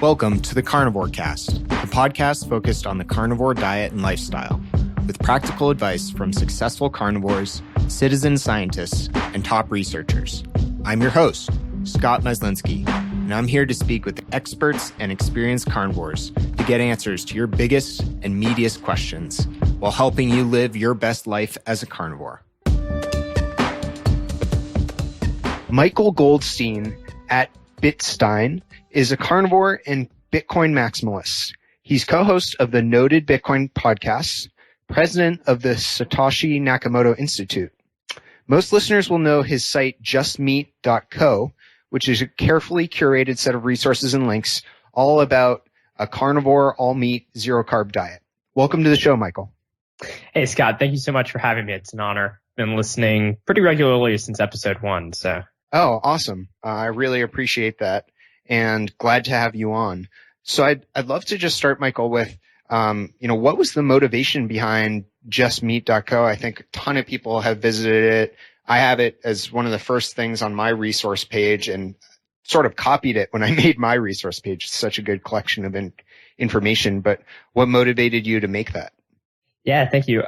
Welcome to the Carnivore Cast, the podcast focused on the carnivore diet and lifestyle, with practical advice from successful carnivores, citizen scientists, and top researchers. I'm your host, Scott Meslinski, and I'm here to speak with experts and experienced carnivores to get answers to your biggest and meatiest questions while helping you live your best life as a carnivore. Michael Goldstein at Bitstein is a carnivore and Bitcoin maximalist. He's co-host of the noted Bitcoin podcast, president of the Satoshi Nakamoto Institute. Most listeners will know his site justmeat.co, which is a carefully curated set of resources and links all about a carnivore, all-meat, zero-carb diet. Welcome to the show, Michael. Hey, Scott. Thank you so much for having me. It's an honor. Been listening pretty regularly since episode 1. Oh, awesome. I really appreciate that and glad to have you on. So I'd love to just start, Michael, with, what was the motivation behind justmeat.co? I think a ton of people have visited it. I have it as one of the first things on my resource page and sort of copied it when I made my resource page. It's such a good collection of information, but what motivated you to make that? Yeah, thank you.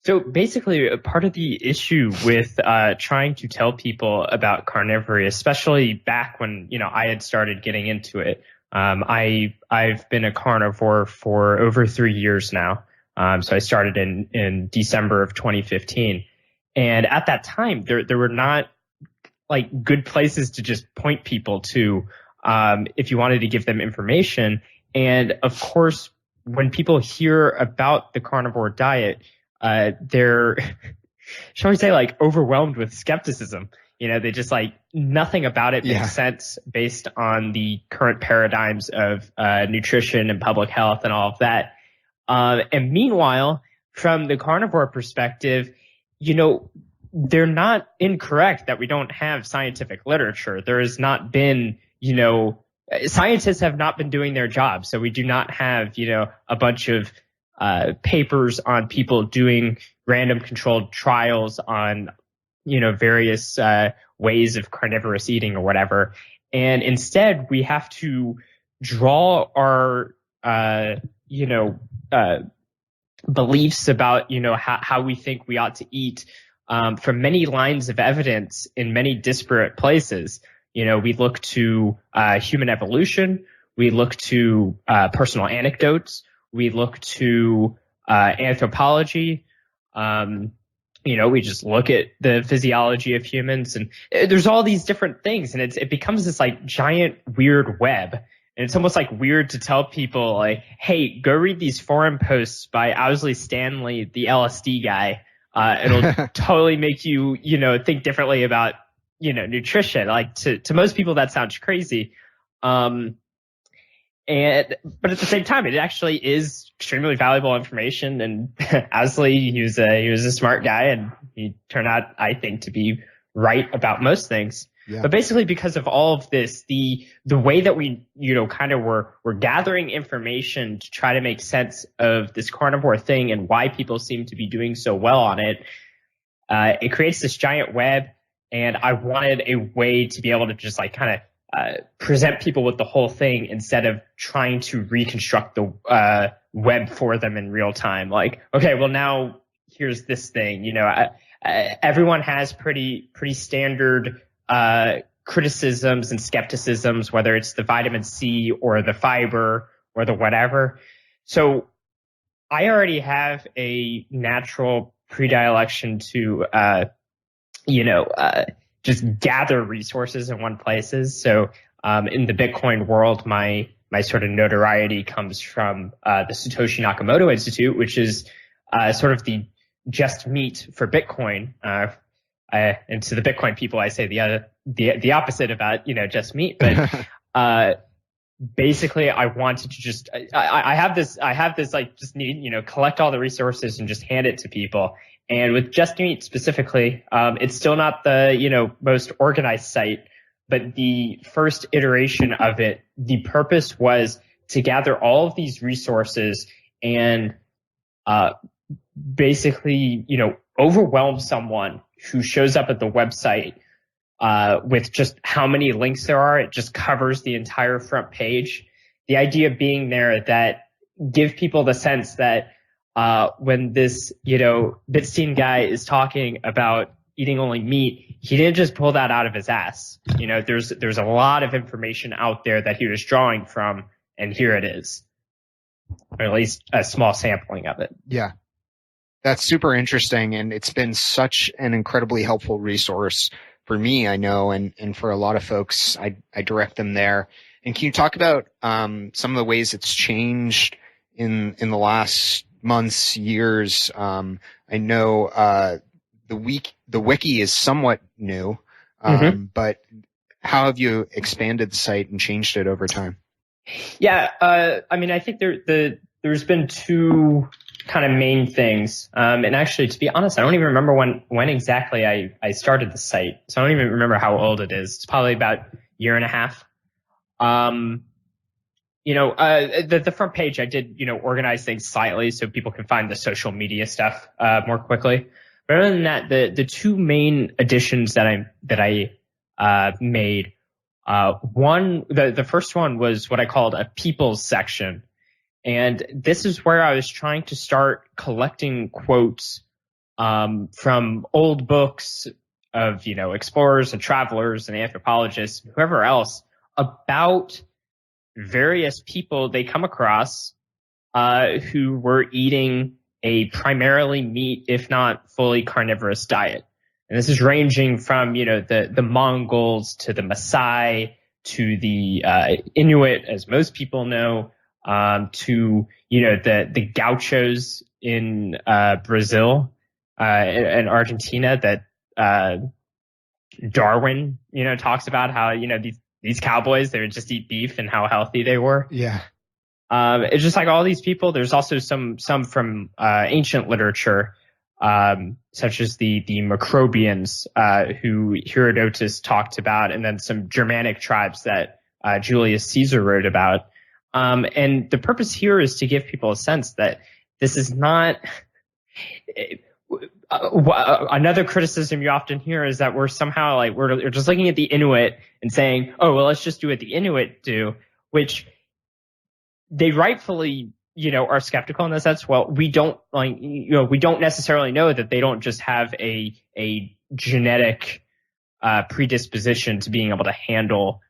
So basically, part of the issue with trying to tell people about carnivory, especially back when I had started getting into it, I've been a carnivore for over 3 years now. So I started in December of 2015, and at that time there were not like good places to just point people to if you wanted to give them information. And of course, when people hear about the carnivore diet, they're, shall we say, like overwhelmed with skepticism. They just nothing about it makes sense based on the current paradigms of nutrition and public health and all of that. And meanwhile, from the carnivore perspective, they're not incorrect that we don't have scientific literature. There has not been, scientists have not been doing their job. So we do not have, a bunch of papers on people doing random controlled trials on, various ways of carnivorous eating or whatever. And instead, we have to draw our, beliefs about, how we think we ought to eat from many lines of evidence in many disparate places. We look to human evolution. We look to personal anecdotes. We look to anthropology. We just look at the physiology of humans, and there's all these different things, and it becomes this giant weird web. And it's almost weird to tell people hey, go read these forum posts by Owsley Stanley, the LSD guy. It'll totally make you, think differently about, nutrition. To most people, that sounds crazy. But at the same time, it actually is extremely valuable information. And Owsley, he was a smart guy, and he turned out, I think, to be right about most things. Yeah. But basically, because of all of this, the way that we, we're gathering information to try to make sense of this carnivore thing and why people seem to be doing so well on it, it creates this giant web. And I wanted a way to be able to just present people with the whole thing instead of trying to reconstruct the web for them in real time. Okay, well now here's this thing. Everyone has pretty standard criticisms and skepticisms, whether it's the vitamin C or the fiber or the whatever. So I already have a natural predilection to just gather resources in one places. So in the Bitcoin world, my sort of notoriety comes from the Satoshi Nakamoto Institute, which is sort of the just meat for Bitcoin. And to the Bitcoin people, I say the opposite about just meat. But basically, I wanted to just I have this just need collect all the resources and just hand it to people. And with Just Meat specifically, it's still not the most organized site, but the first iteration of it, the purpose was to gather all of these resources and basically overwhelm someone who shows up at the website with just how many links there are. It just covers the entire front page. The idea being there that give people the sense that when this, Goldstein guy is talking about eating only meat, he didn't just pull that out of his ass. There's a lot of information out there that he was drawing from, and here it is, or at least a small sampling of it. Yeah. That's super interesting, and it's been such an incredibly helpful resource for me, I know, and for a lot of folks. I direct them there. And can you talk about some of the ways it's changed in the last months, years? I know the wiki is somewhat new, but how have you expanded the site and changed it over time? Yeah, I think there's been two kind of main things. And actually, to be honest, I don't even remember when exactly I started the site. So I don't even remember how old it is. It's probably about a year and a half. The front page, I did, organize things slightly so people can find the social media stuff, more quickly. But other than that, the two main additions that I made, the first one was what I called a people's section. And this is where I was trying to start collecting quotes from old books of, explorers and travelers and anthropologists, whoever else, about various people they come across who were eating a primarily meat, if not fully carnivorous diet. And this is ranging from, the Mongols to the Maasai to the Inuit, as most people know, to, the gauchos in Brazil and Argentina that Darwin, talks about how, these cowboys, they would just eat beef and how healthy they were. Yeah. It's just like all these people. There's also some from ancient literature, such as the Macrobians, who Herodotus talked about, and then some Germanic tribes that Julius Caesar wrote about. And the purpose here is to give people a sense that this is not another criticism you often hear is that we're somehow like we're just looking at the Inuit and saying, oh, well, let's just do what the Inuit do, which they rightfully, are skeptical in the sense, well, we don't necessarily know that they don't just have a genetic predisposition to being able to handle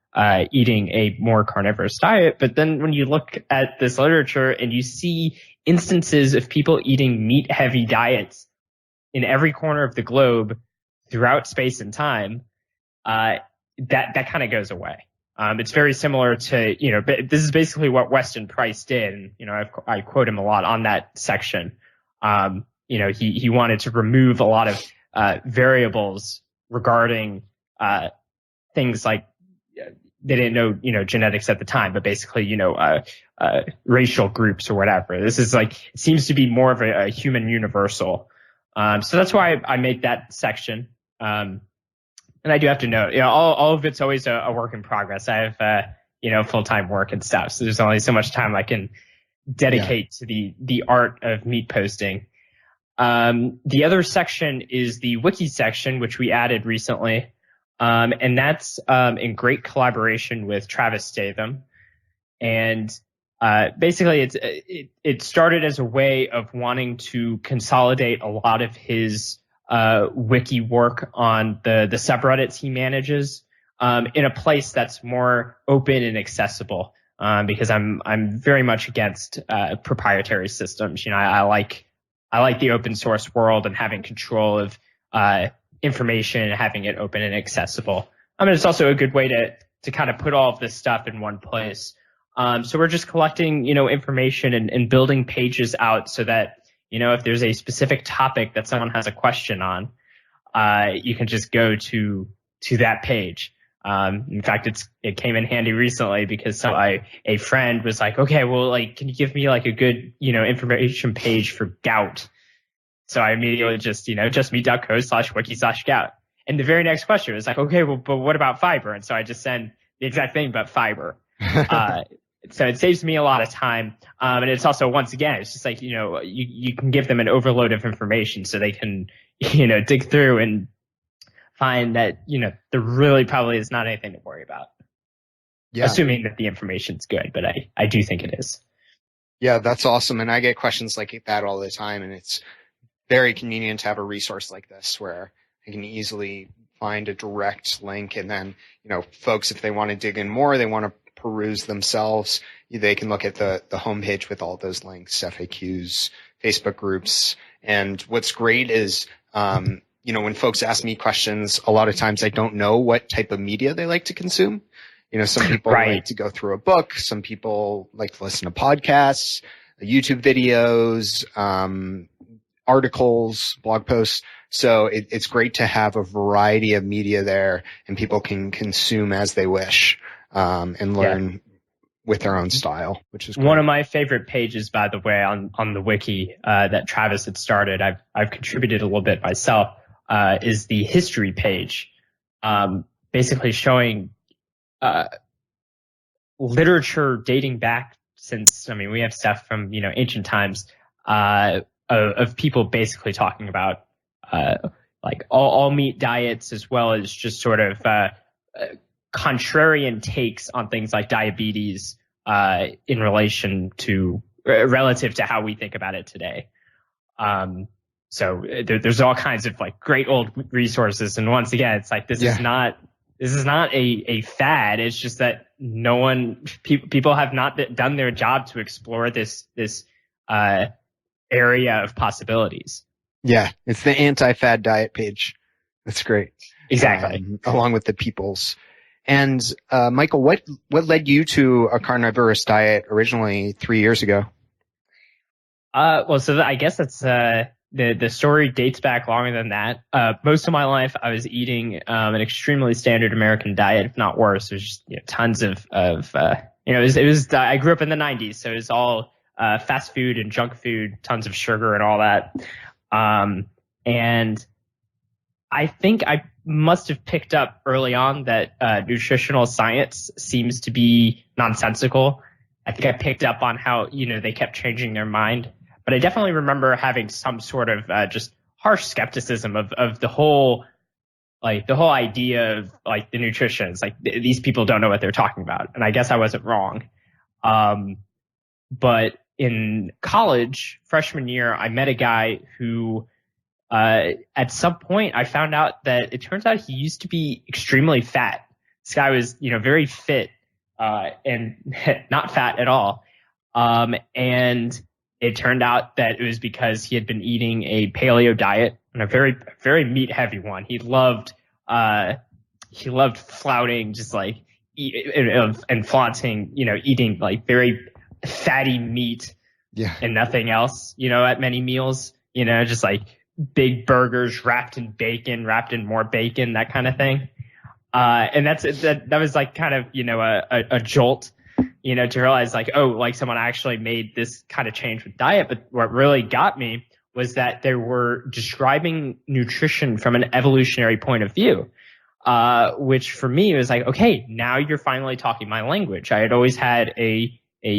eating a more carnivorous diet. But then when you look at this literature and you see instances of people eating meat-heavy diets in every corner of the globe throughout space and time, that kind of goes away. It's very similar to, this is basically what Weston Price did. And, I quote him a lot on that section. He wanted to remove a lot of variables regarding things like they didn't know, genetics at the time, but basically, racial groups or whatever. This is like, it seems to be more of a human universal. So that's why I made that section. And I do have to note, all of it's always a work in progress. I have, full-time work and stuff. So there's only so much time I can dedicate to the art of meat posting. The other section is the wiki section, which we added recently. And that's in great collaboration with Travis Statham. And basically it started as a way of wanting to consolidate a lot of his wiki work on the subreddits he manages in a place that's more open and accessible, because I'm very much against proprietary systems. I like the open source world and having control of information and having it open and accessible. It's also a good way to kind of put all of this stuff in one place. So we're just collecting, information and building pages out so that, if there's a specific topic that someone has a question on, you can just go to that page. In fact, it came in handy recently because a friend was like, okay, well, can you give me a good, information page for gout? So I immediately just justmeat.co/wiki/gout. And the very next question was like, okay, well, but what about fiber? And so I just send the exact thing, but fiber. So it saves me a lot of time. And it's also, once again, it's just like, you can give them an overload of information so they can, dig through and find that, there really probably is not anything to worry about. Yeah. Assuming that the information's good, but I do think it is. Yeah, that's awesome. And I get questions like that all the time. And it's very convenient to have a resource like this where I can easily find a direct link. And then, folks, if they want to dig in more, they want to peruse themselves, they can look at the homepage with all those links, FAQs, Facebook groups. And what's great is, when folks ask me questions, a lot of times I don't know what type of media they like to consume. Some people like to go through a book. Some people like to listen to podcasts, YouTube videos, articles, blog posts. So it's great to have a variety of media there, and people can consume as they wish, and learn with their own style, which is great. One of my favorite pages, by the way, on the wiki that Travis had started, I've contributed a little bit myself, is the history page, basically showing literature dating back since, we have stuff from, ancient times, of people basically talking about, like all meat diets, as well as just sort of, contrarian takes on things like diabetes, in relation to, relative to how we think about it today. So there's all kinds of like great old resources. And once again, it's like, this is not a fad. It's just that people have not done their job to explore this area of possibilities. Yeah. It's the anti-fad diet page. That's great. Exactly. Along with the people's. And, Michael, what led you to a carnivorous diet originally 3 years ago? So I guess that's, the story dates back longer than that. Most of my life I was eating, an extremely standard American diet, if not worse. There's just, tons of, it was, I grew up in the 90s, so it was all, fast food and junk food, tons of sugar and all that. And I think I must have picked up early on that, nutritional science seems to be nonsensical. I think I picked up on how, they kept changing their mind. But I definitely remember having some sort of just harsh skepticism of the whole idea of like the nutrition. It's like these people don't know what they're talking about. And I guess I wasn't wrong. But in college, freshman year, I met a guy who, at some point I found out that it turns out he used to be extremely fat. This guy was, very fit, and not fat at all. And it turned out that it was because he had been eating a paleo diet, and a very, very meat heavy one. He loved flouting, just like, and flaunting, eating like very fatty meat and nothing else, at many meals, just like big burgers wrapped in bacon, wrapped in more bacon, that kind of thing. And that was like kind of, a jolt, to realize like, oh, like someone actually made this kind of change with diet. But what really got me was that they were describing nutrition from an evolutionary point of view, which for me was like, okay, now you're finally talking my language. I had always had a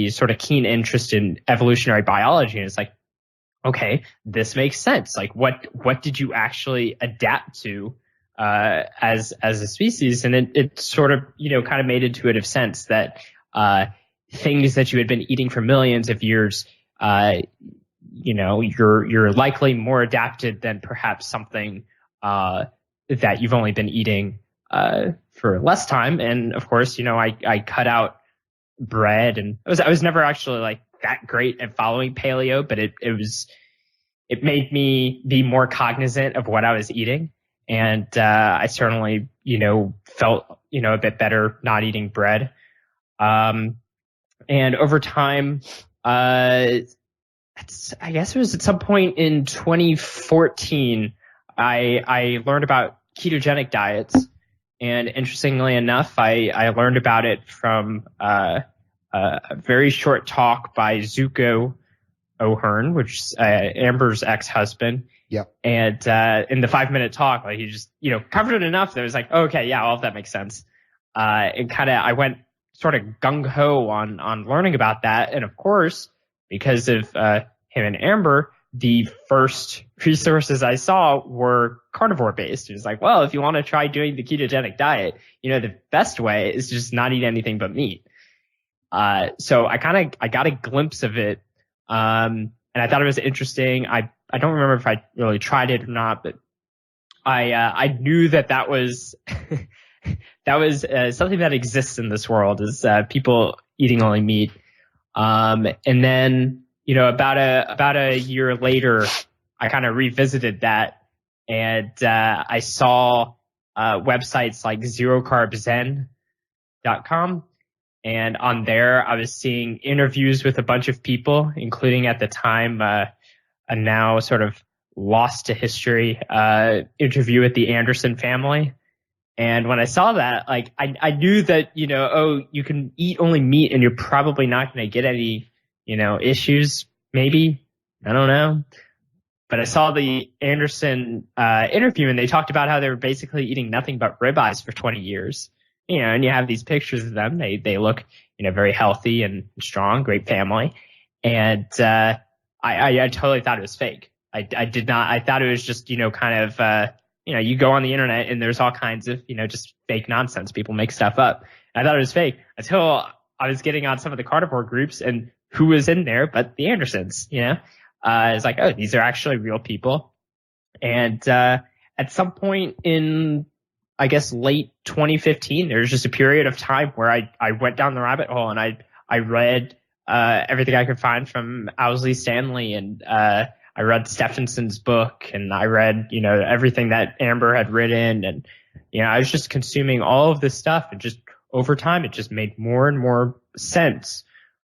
sort of keen interest in evolutionary biology. And it's like, okay, this makes sense. Like what did you actually adapt to, as a species? And it sort of, kind of made intuitive sense that, things that you had been eating for millions of years, you're likely more adapted than perhaps something, that you've only been eating, for less time. And of course, I cut out bread, and I was never actually like that great at following paleo, but it made me be more cognizant of what I was eating. And, I certainly, felt, a bit better not eating bread. And over time, I guess it was at some point in 2014, I learned about ketogenic diets. And interestingly enough, I learned about it from, a very short talk by Zuko O'Hearn, which is Amber's ex-husband. Yep. And in the 5-minute talk, like he just, covered it enough that it was like, okay, yeah, all of that makes sense. And I went sort of gung-ho on learning about that. And of course, because of him and Amber, the first resources I saw were carnivore based. It was like, well, if you want to try doing the ketogenic diet, the best way is just not eat anything but meat. So I got a glimpse of it. And I thought it was interesting. I don't remember if I really tried it or not, but I knew that was that was something that exists in this world, is people eating only meat. And then, about a year later, I kind of revisited that, and I saw websites like zerocarbzen.com. And on there, I was seeing interviews with a bunch of people, including at the time a now sort of lost to history interview with the Anderson family. And when I saw that, like, I knew that, you can eat only meat and you're probably not going to get any, issues, maybe. I don't know. But I saw the Anderson interview, and they talked about how they were basically eating nothing but ribeyes for 20 years. And you have these pictures of them. They look, very healthy and strong, great family. And I totally thought it was fake. I did not. I thought it was just, kind of, you go on the internet and there's all kinds of, just fake nonsense. People make stuff up. And I thought it was fake until I was getting on some of the carnivore groups, and who was in there but the Andersons, it's like, oh, these are actually real people. And at some point in, I guess, late 2015, there was just a period of time where I went down the rabbit hole, and I read everything I could find from Owsley Stanley, and I read Stephenson's book, and I read, everything that Amber had written, and, I was just consuming all of this stuff, and just over time, it just made more and more sense.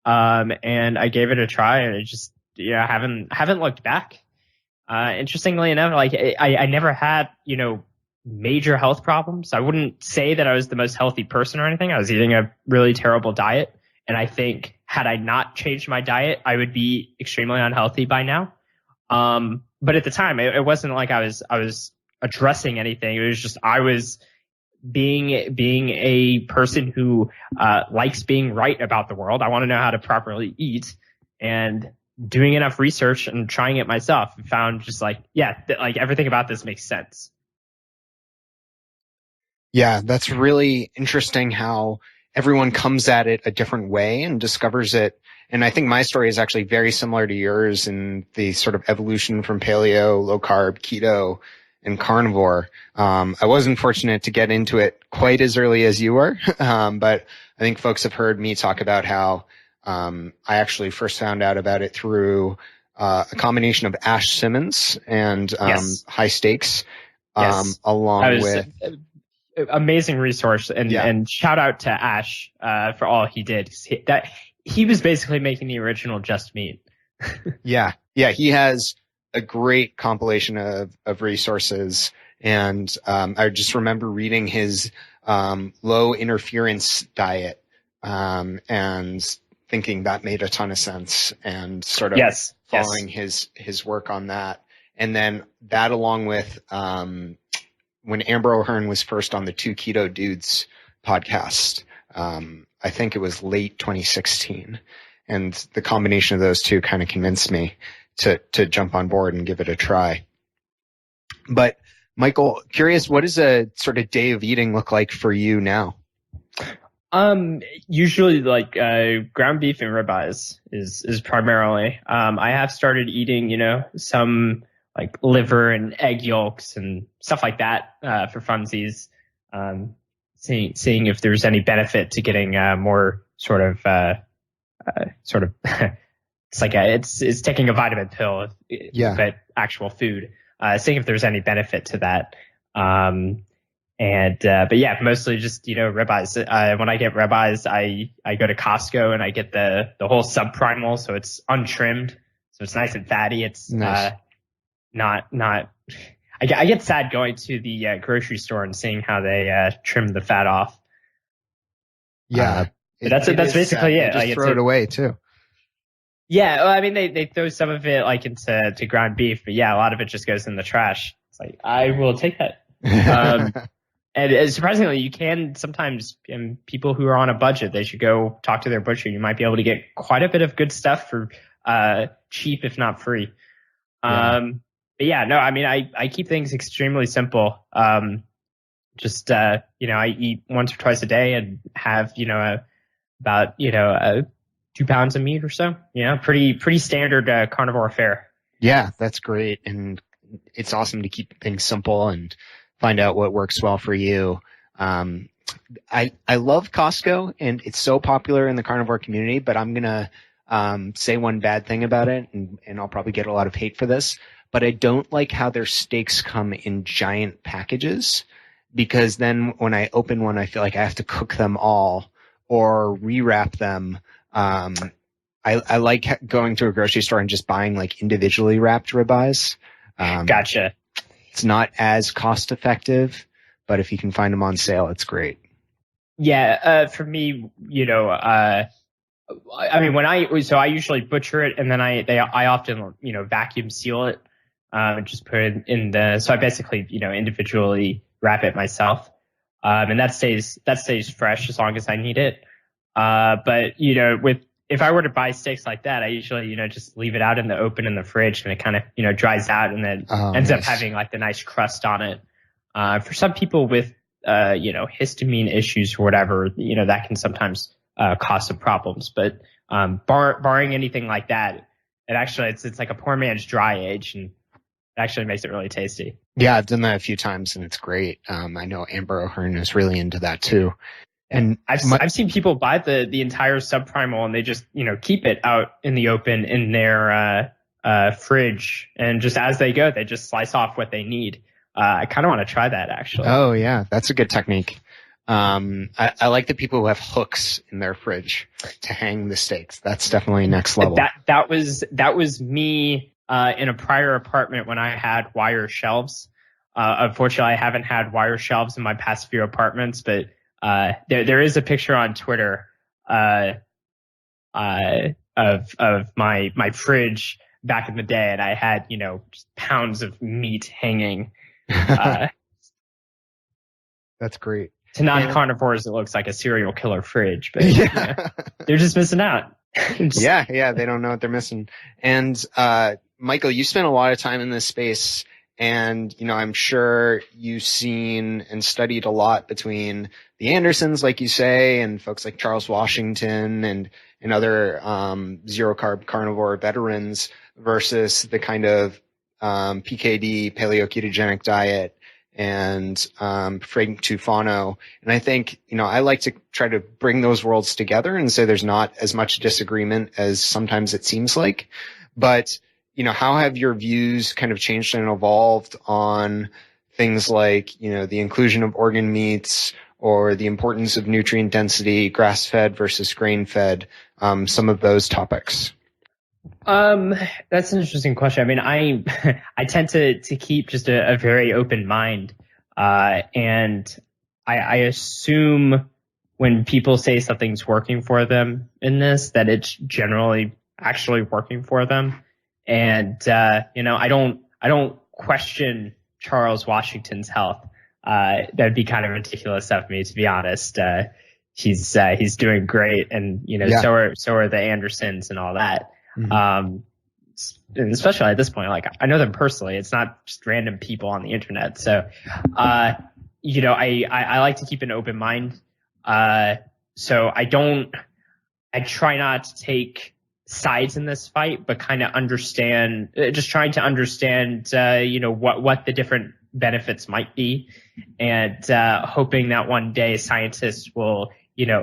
And I gave it a try, and it just, haven't looked back. Interestingly enough, like, I never had, major health problems. I wouldn't say that I was the most healthy person or anything. I was eating a really terrible diet. And I think had I not changed my diet, I would be extremely unhealthy by now. But at the time, it wasn't like I was addressing anything. It was just, I was being a person who, likes being right about the world. I want to know how to properly eat, and doing enough research and trying it myself, found just like, like everything about this makes sense. Yeah, that's really interesting how everyone comes at it a different way and discovers it. And I think my story is actually very similar to yours in the sort of evolution from paleo, low carb, keto, and carnivore. I wasn't fortunate to get into it quite as early as you were, but I think folks have heard me talk about how I actually first found out about it through a combination of Ash Simmons and High Stakes, along with amazing resource, and shout out to Ash for all he did. He was basically making the original Just Meat. Yeah, he has a great compilation of resources, and I just remember reading his low interference diet, and thinking that made a ton of sense, and sort of following his work on that. And then that, along with when Amber O'Hearn was first on the Two Keto Dudes podcast, I think it was late 2016. And the combination of those two kind of convinced me to jump on board and give it a try. But Michael, curious, what does a sort of day of eating look like for you now? Usually like ground beef and ribeyes is primarily. I have started eating, some like liver and egg yolks and stuff like that for funsies. Seeing if there's any benefit to getting more sort of it's like it's taking a vitamin pill, but actual food. Seeing if there's any benefit to that. But yeah, mostly just, ribeyes. When I get ribeyes, I go to Costco and I get the whole subprimal, so it's untrimmed, so it's nice and fatty. It's nice. I get sad going to the grocery store and seeing how they trim the fat off. Yeah, that's basically it. Just throw it away too. Yeah, well, I mean, they throw some of it like into ground beef, but yeah, a lot of it just goes in the trash. It's like, I will take that. And surprisingly, you can sometimes, people who are on a budget, they should go talk to their butcher. You might be able to get quite a bit of good stuff for cheap, if not free. But yeah, no, I mean, I keep things extremely simple. I eat once or twice a day and have, about 2 pounds of meat or so. Pretty standard carnivore fare. Yeah, that's great. And it's awesome to keep things simple and find out what works well for you. I love Costco, and it's so popular in the carnivore community, but I'm going to say one bad thing about it, and I'll probably get a lot of hate for this, but I don't like how their steaks come in giant packages, because then when I open one, I feel like I have to cook them all or rewrap them. I like going to a grocery store and just buying like individually wrapped ribeyes. Gotcha. It's not as cost effective, but if you can find them on sale, it's great. Yeah. For me, I mean, I usually butcher it, and then I often, vacuum seal it, just put it in so I basically, individually wrap it myself. And that stays fresh as long as I need it. But, if I were to buy steaks like that, I usually, just leave it out in the open in the fridge, and it kind of, dries out, and then ends up having like the nice crust on it. For some people with, histamine issues or whatever, that can sometimes cause some problems. But barring anything like that, it's like a poor man's dry age, and it actually makes it really tasty. Yeah, I've done that a few times, and it's great. I know Amber O'Hearn is really into that too. And I've seen people buy the entire subprimal, and they just keep it out in the open in their fridge, and just as they go, they just slice off what they need. I kind of want to try that, actually. Oh yeah, that's a good technique. I like the people who have hooks in their fridge to hang the steaks. That's definitely next level. That was me in a prior apartment when I had wire shelves. Unfortunately, I haven't had wire shelves in my past few apartments, but there is a picture on Twitter of my fridge back in the day, and I had just pounds of meat hanging. That's great. To non-carnivores, it looks like a serial killer fridge, but they're just missing out. Yeah, they don't know what they're missing. And Michael, you spent a lot of time in this space, and I'm sure you've seen and studied a lot between the Andersons, like you say, and folks like Charles Washington and other zero carb carnivore veterans versus the kind of PKD, paleo-ketogenic diet, and Frank Tufano. And I think, I like to try to bring those worlds together and say there's not as much disagreement as sometimes it seems like. But, how have your views kind of changed and evolved on things like, the inclusion of organ meats or the importance of nutrient density, grass-fed versus grain-fed, some of those topics? That's an interesting question. I mean, I tend to keep just a very open mind. And I assume when people say something's working for them in this, that it's generally actually working for them. And, I don't question Charles Washington's health. That'd be kind of ridiculous of me, to be honest. He's doing great. And, so are the Andersons and all that. Mm-hmm. And especially at this point, like I know them personally. It's not just random people on the internet. So, I like to keep an open mind. So I try not to take sides in this fight, but kind of just trying to understand, what the different benefits might be, and hoping that one day scientists will,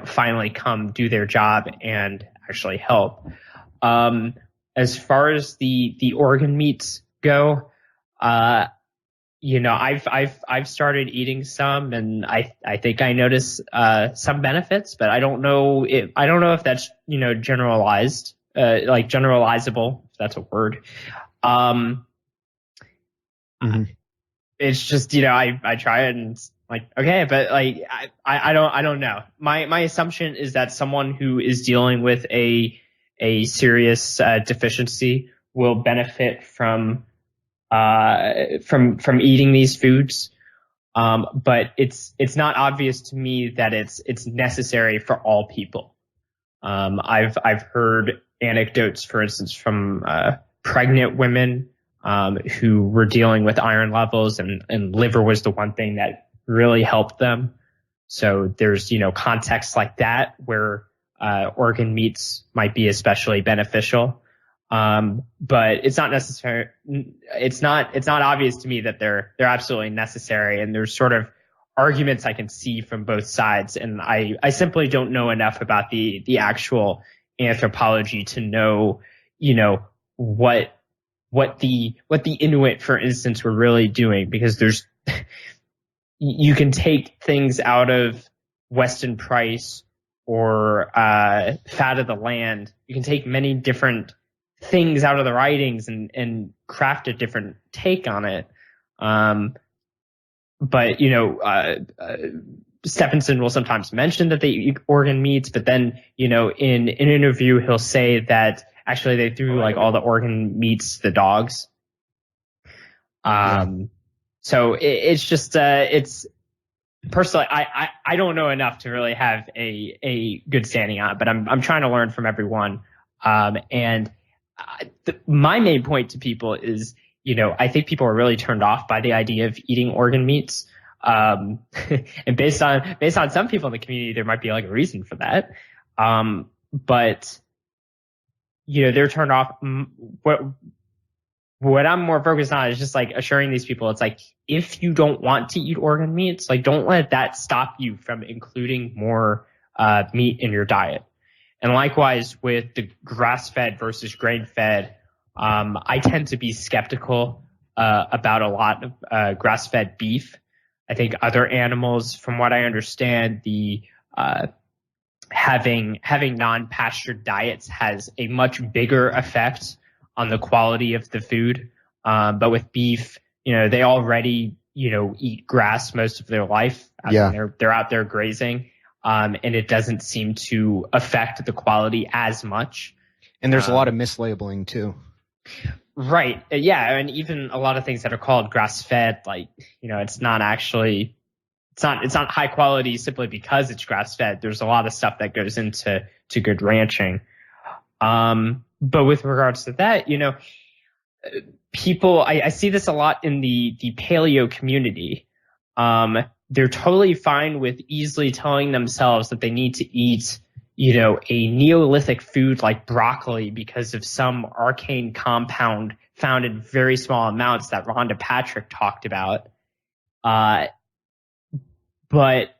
finally come do their job and actually help. As far as the organ meats go, I've started eating some, and I think I notice some benefits, but I don't know if that's generalized, like generalizable, if that's a word. Mm-hmm. It's just I try it and it's like, okay, but like I don't know. My assumption is that someone who is dealing with a serious deficiency will benefit from eating these foods. But it's not obvious to me that it's necessary for all people. I've heard anecdotes, for instance, from pregnant women who were dealing with iron levels, and liver was the one thing that really helped them. So there's, contexts like that where organ meats might be especially beneficial. But it's not necessary. It's not obvious to me that they're absolutely necessary. And there's sort of arguments I can see from both sides. And I simply don't know enough about the actual anthropology to know, what the Inuit, for instance, were really doing, because you can take things out of Weston Price or Fat of the Land. You can take many different things out of the writings and craft a different take on it. But Stephenson will sometimes mention that they eat organ meats, but then, in an interview, he'll say that actually they threw like all the organ meats to the dogs. So it's just, it's personally, I don't know enough to really have a good standing on it, but I'm trying to learn from everyone. My main point to people is, I think people are really turned off by the idea of eating organ meats. And based on some people in the community, there might be like a reason for that. But they're turned off. What I'm more focused on is just like assuring these people, it's like, if you don't want to eat organ meats, like don't let that stop you from including more meat in your diet. And likewise with the grass-fed versus grain-fed, I tend to be skeptical about a lot of grass-fed beef. I think other animals, from what I understand, the having non-pastured diets has a much bigger effect on the quality of the food. But with beef, they already, eat grass most of their life. They're out there grazing. And it doesn't seem to affect the quality as much. And there's a lot of mislabeling too. Right. Yeah. And even a lot of things that are called grass-fed, like, it's not high quality simply because it's grass-fed. There's a lot of stuff that goes into good ranching. But with regards to that, people, I see this a lot in the paleo community. They're totally fine with easily telling themselves that they need to eat, a Neolithic food like broccoli because of some arcane compound found in very small amounts that Rhonda Patrick talked about. But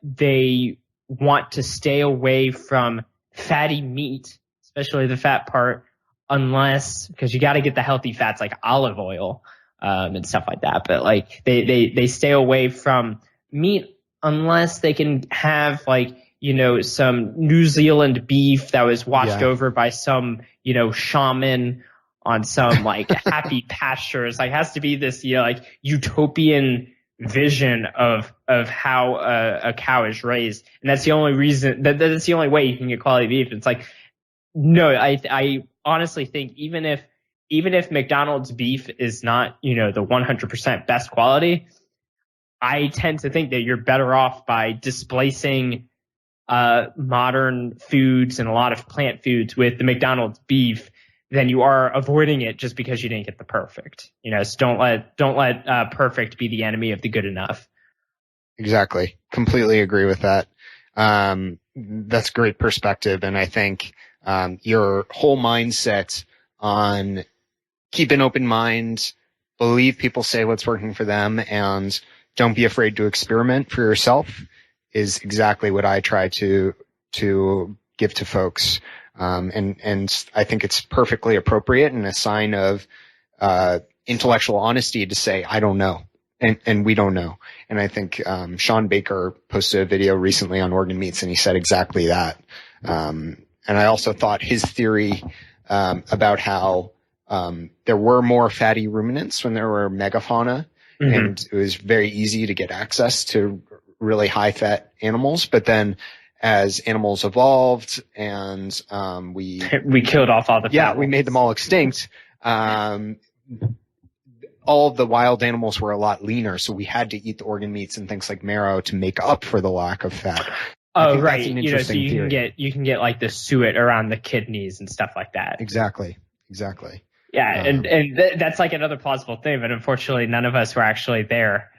they want to stay away from fatty meat, especially the fat part, because you got to get the healthy fats like olive oil and stuff like that. But like they stay away from meat unless they can have like, some New Zealand beef that was watched over by some, shaman on some like happy pastures. Like has to be this, like utopian vision of how a cow is raised. And that's the only reason that's the only way you can get quality beef. It's like, no, I honestly think even if McDonald's beef is not, the 100% best quality, I tend to think that you're better off by displacing modern foods and a lot of plant foods with the McDonald's beef than you are avoiding it just because you didn't get the perfect. So don't let perfect be the enemy of the good enough. Exactly. Completely agree with that. That's great perspective. And I think your whole mindset on keep an open mind, believe people say what's working for them, and don't be afraid to experiment for yourself is exactly what I try to give to folks. And I think it's perfectly appropriate and a sign of intellectual honesty to say, I don't know. And we don't know. And I think Sean Baker posted a video recently on organ meats, and he said exactly that. And I also thought his theory about how there were more fatty ruminants when there were megafauna, and it was very easy to get access to really high-fat animals. But then as animals evolved and we killed off all the fat we made them all extinct, all of the wild animals were a lot leaner, so we had to eat the organ meats and things like marrow to make up for the lack of fat. Oh, right. So you can get like the suet around the kidneys and stuff like that. Exactly. Yeah, that's like another plausible thing, but unfortunately none of us were actually there.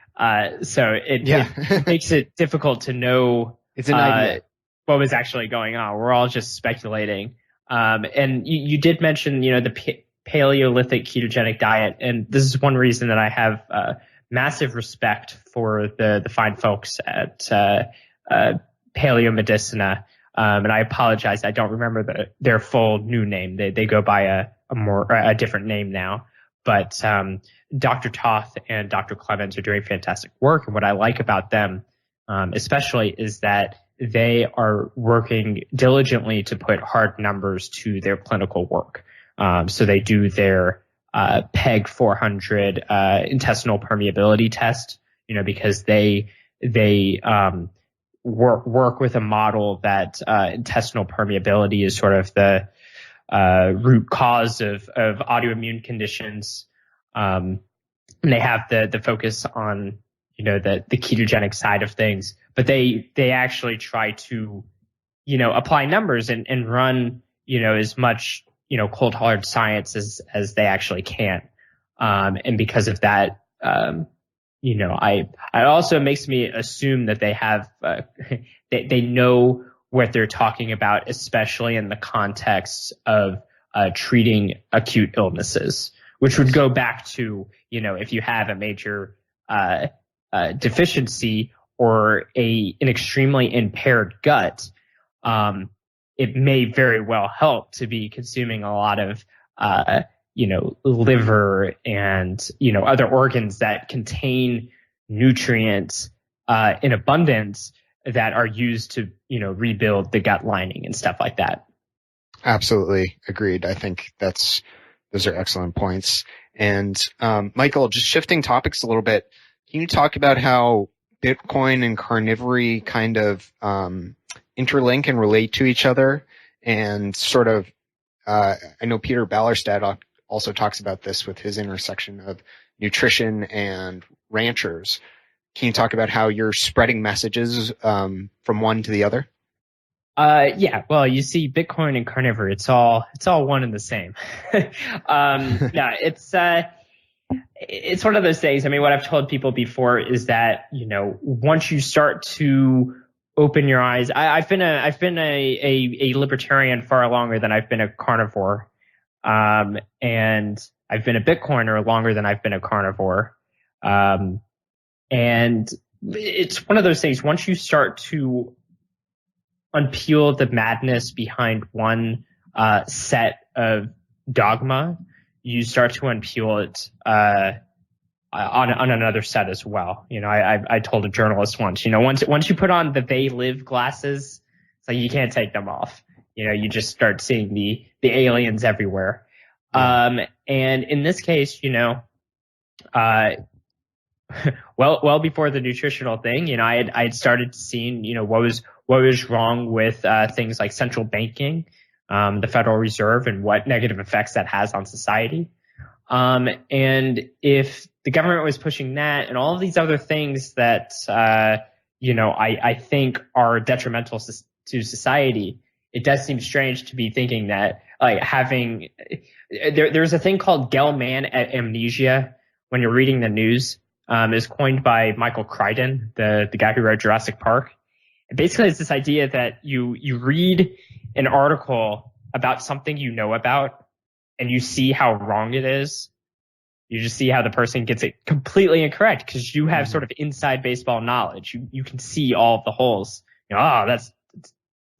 So it makes it difficult to know it's an idea. What was actually going on. We're all just speculating. And you did mention, the Paleolithic ketogenic diet, and this is one reason that I have massive respect for the fine folks at Paleomedicina. And I apologize, I don't remember their full new name. They go by a different name now. But Dr. Toth and Dr. Clemens are doing fantastic work. And what I like about them, especially, is that they are working diligently to put hard numbers to their clinical work. So they do their PEG 400 intestinal permeability test, because they work with a model that intestinal permeability is sort of the root cause of autoimmune conditions. And they have the focus on, the ketogenic side of things, but they actually try to, apply numbers and run, as much, cold hard science as they actually can. And because of that, I also makes me assume that they have, they know what they're talking about, especially in the context of treating acute illnesses, which would go back to, if you have a major deficiency or an extremely impaired gut, it may very well help to be consuming a lot of, liver and, other organs that contain nutrients in abundance that are used to, rebuild the gut lining and stuff like that. Absolutely agreed. I think those are excellent points. And Michael, just shifting topics a little bit, can you talk about how Bitcoin and carnivory kind of interlink and relate to each other? And sort of, I know Peter Ballerstad also talks about this with his intersection of nutrition and ranchers. Can you talk about how you're spreading messages from one to the other? Yeah. Well, you see, Bitcoin and carnivore, it's all one and the same. Yeah, it's one of those things. I mean, what I've told people before is that, once you start to open your eyes, I've been a libertarian far longer than I've been a carnivore. And I've been a Bitcoiner longer than I've been a carnivore. And it's one of those things, once you start to unpeel the madness behind one set of dogma, you start to unpeel it on another set as well. I told a journalist once, once you put on the they live glasses, it's like you can't take them off. You just start seeing the aliens everywhere. And in this case, well before the nutritional thing, I had started seeing, what was wrong with things like central banking, the Federal Reserve, and what negative effects that has on society. And if the government was pushing that and all of these other things that, I think are detrimental to society, it does seem strange to be thinking that, like, there's a thing called Gell-Mann amnesia when you're reading the news. Is coined by Michael Crichton, the guy who wrote Jurassic Park. And basically, it's this idea that you read an article about something you know about, and you see how wrong it is. You just see how the person gets it completely incorrect because you have sort of inside baseball knowledge. You can see all of the holes. That's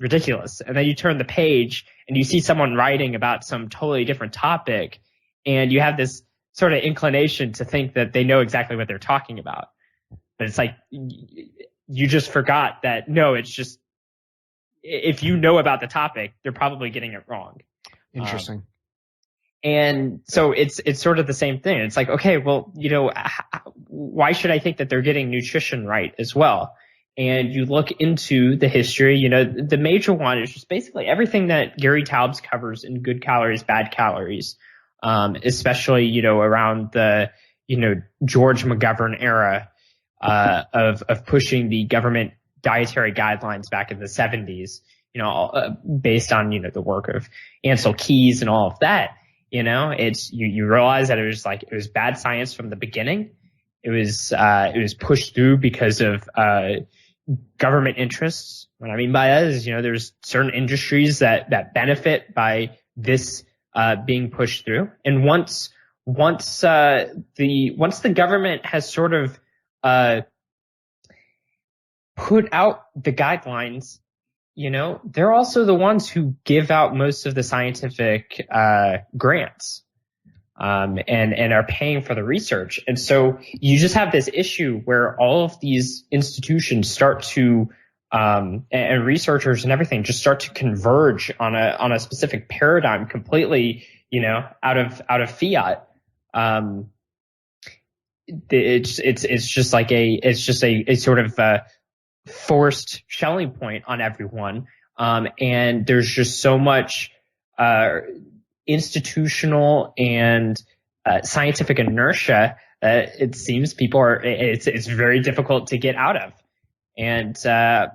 ridiculous. And then you turn the page and you see someone writing about some totally different topic, and you have this sort of inclination to think that they know exactly what they're talking about. But it's like, you just forgot that, no, it's just, if you know about the topic, they're probably getting it wrong. Interesting. And so it's sort of the same thing. It's like, okay, well, why should I think that they're getting nutrition right as well? And you look into the history, the major one is just basically everything that Gary Taubes covers in Good Calories, Bad Calories. Especially, around the, George McGovern era, of pushing the government dietary guidelines back in the 70s, based on, the work of Ansel Keys and all of that. It's you realize that it was bad science from the beginning. It was pushed through because of government interests. What I mean by that is, there's certain industries that benefit by this being pushed through. And once the government has sort of put out the guidelines, they're also the ones who give out most of the scientific grants and are paying for the research. And so you just have this issue where all of these institutions start to and researchers and everything just start to converge on a specific paradigm completely, out of fiat. It's just like a sort of forced Schelling point on everyone. And there's just so much institutional and scientific inertia that it seems it's very difficult to get out of. And, I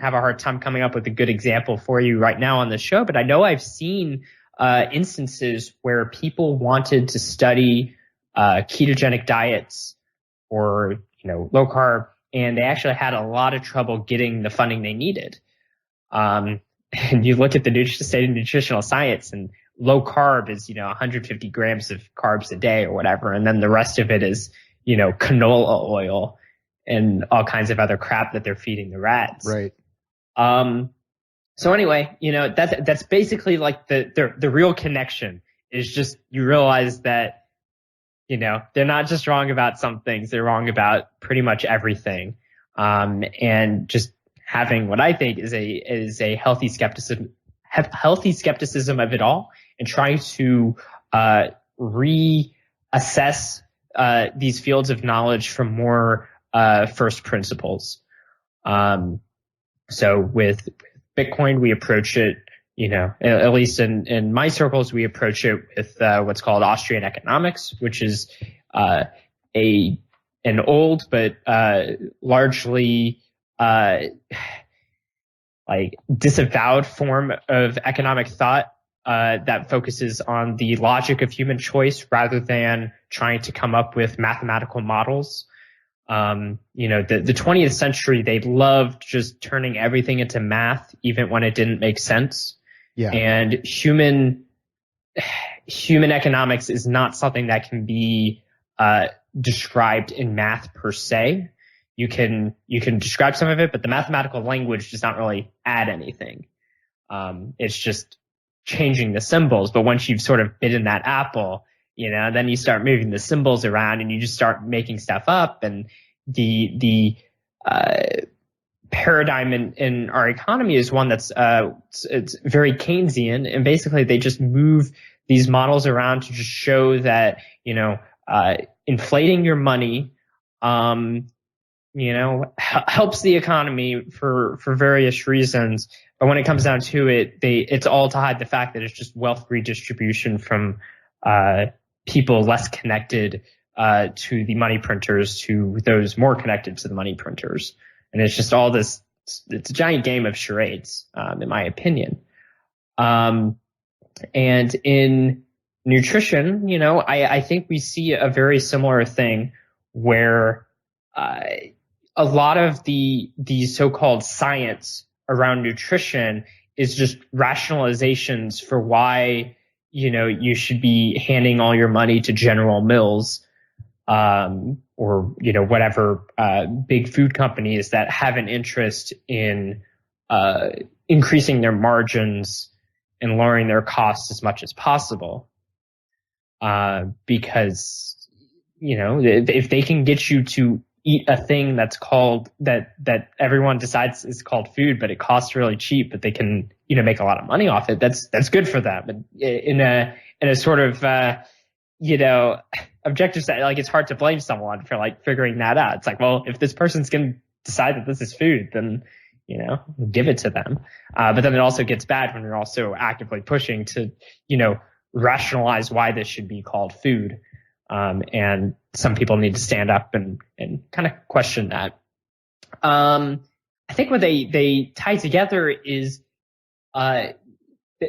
have a hard time coming up with a good example for you right now on the show, but I know I've seen instances where people wanted to study ketogenic diets or, low carb, and they actually had a lot of trouble getting the funding they needed. And you look at the state of nutritional science, and low carb is, 150 grams of carbs a day or whatever. And then the rest of it is, canola oil and all kinds of other crap that they're feeding the rats. Right. So anyway, that's basically like the real connection is just you realize that, they're not just wrong about some things, they're wrong about pretty much everything. And just having what I think is a healthy skepticism of it all, and trying to reassess these fields of knowledge from more first principles. So with Bitcoin, we approach it, at least in my circles, we approach it with what's called Austrian Economics, which is an old but largely like disavowed form of economic thought that focuses on the logic of human choice rather than trying to come up with mathematical models. The 20th century, they loved just turning everything into math, even when it didn't make sense. Yeah. And human economics is not something that can be described in math per se. You can describe some of it, but the mathematical language does not really add anything. It's just changing the symbols. But once you've sort of bitten that apple, then you start moving the symbols around and you just start making stuff up. And the paradigm in our economy is one that's it's very Keynesian, and basically they just move these models around to just show that inflating your money helps the economy for various reasons, but when it comes down to it, it's all to hide the fact that it's just wealth redistribution from people less connected to the money printers to those more connected to the money printers. And it's just all this, it's a giant game of charades, in my opinion. And in nutrition, I think we see a very similar thing where a lot of the so-called science around nutrition is just rationalizations for why, you should be handing all your money to General Mills, or, whatever, big food companies that have an interest in, increasing their margins and lowering their costs as much as possible. Because, if they can get you to eat a thing that's called that everyone decides is called food, but it costs really cheap, but they can, make a lot of money off it. That's good for them. And in a sort of, objective side, like it's hard to blame someone for like figuring that out. It's like, well, if this person's going to decide that this is food, then, give it to them. But then it also gets bad when you're also actively pushing to, rationalize why this should be called food. And some people need to stand up and kind of question that. I think what they tie together is,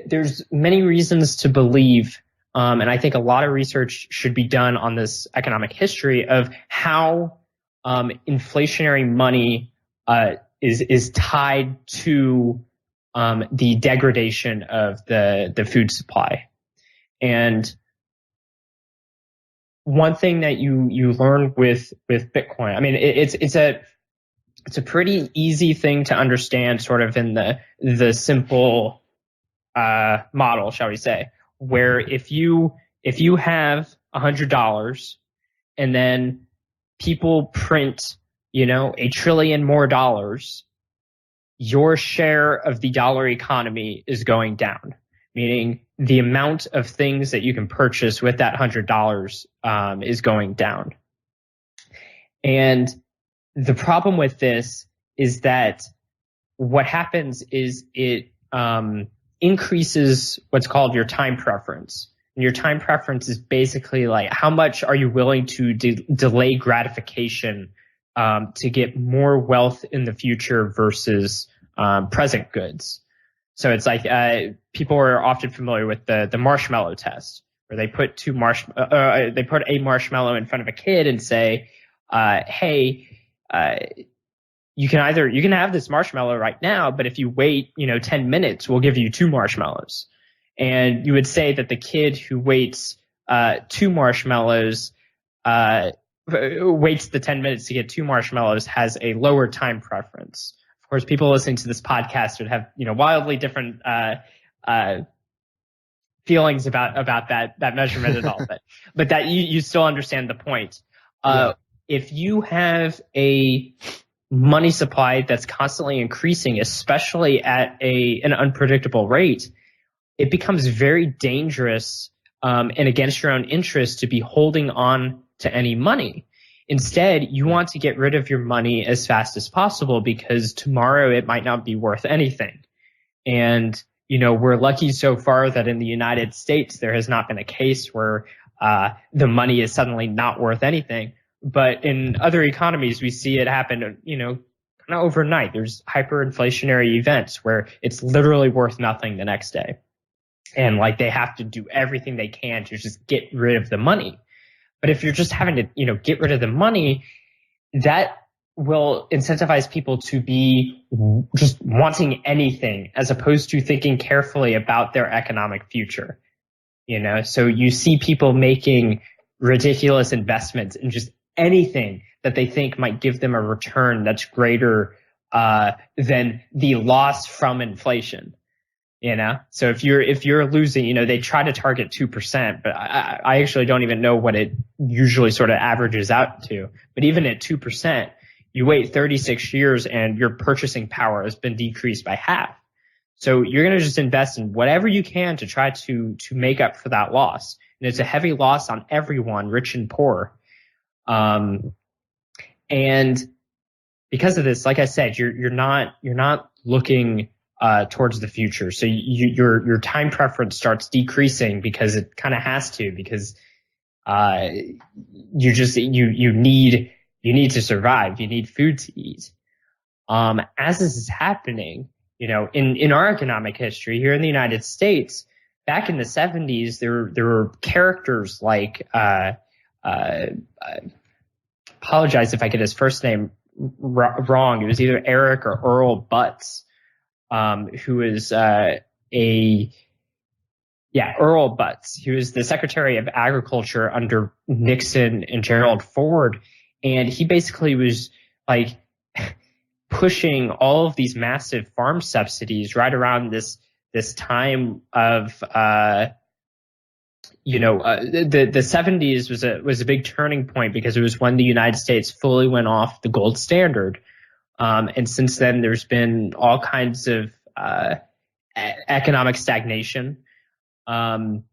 there's many reasons to believe, and I think a lot of research should be done on this economic history of how inflationary money is tied to the degradation of the food supply. And one thing that you learn with Bitcoin, I mean, it's a pretty easy thing to understand, sort of in the simple model, shall we say, where if you have $100 and then people print, $1 trillion more dollars, your share of the dollar economy is going down, meaning the amount of things that you can purchase with that $100 is going down. And the problem with this is that what happens is it increases what's called your time preference. And your time preference is basically like how much are you willing to delay gratification to get more wealth in the future versus present goods. So it's like people are often familiar with the Marshmallow Test, where they put a marshmallow in front of a kid and say, "Hey, you can have this marshmallow right now, but if you wait, 10 minutes, we'll give you 2 marshmallows." And you would say that the kid who waits 2 marshmallows waits the 10 minutes to get 2 marshmallows has a lower time preference. Of course, people listening to this podcast would have, wildly different feelings about that measurement and all, but that you still understand the point. If you have a money supply that's constantly increasing, especially at an unpredictable rate, it becomes very dangerous and against your own interest to be holding on to any money. Instead, you want to get rid of your money as fast as possible because tomorrow it might not be worth anything. And, we're lucky so far that in the United States, there has not been a case where the money is suddenly not worth anything. But in other economies, we see it happen, kind of overnight. There's hyperinflationary events where it's literally worth nothing the next day. And they have to do everything they can to just get rid of the money. But if you're just having to, get rid of the money, that will incentivize people to be just wanting anything as opposed to thinking carefully about their economic future. So you see people making ridiculous investments in just anything that they think might give them a return that's greater than the loss from inflation. So if you're losing, they try to target 2%, but I actually don't even know what it usually sort of averages out to. But even at 2%, you wait 36 years and your purchasing power has been decreased by half. So you're going to just invest in whatever you can to try to make up for that loss. And it's a heavy loss on everyone, rich and poor. And because of this, like I said, you're not looking towards the future. So your time preference starts decreasing because it kind of has to, because you need to survive. You need food to eat. As this is happening, in our economic history here in the United States, back in the 70s, there were characters like apologize if I get his first name wrong. It was either Eric or Earl Butz. Who is Earl Butz. He was the Secretary of Agriculture under Nixon and Gerald Ford, and he basically was pushing all of these massive farm subsidies right around this time of the 70s was a big turning point because it was when the United States fully went off the gold standard. And since then, there's been all kinds of economic stagnation. And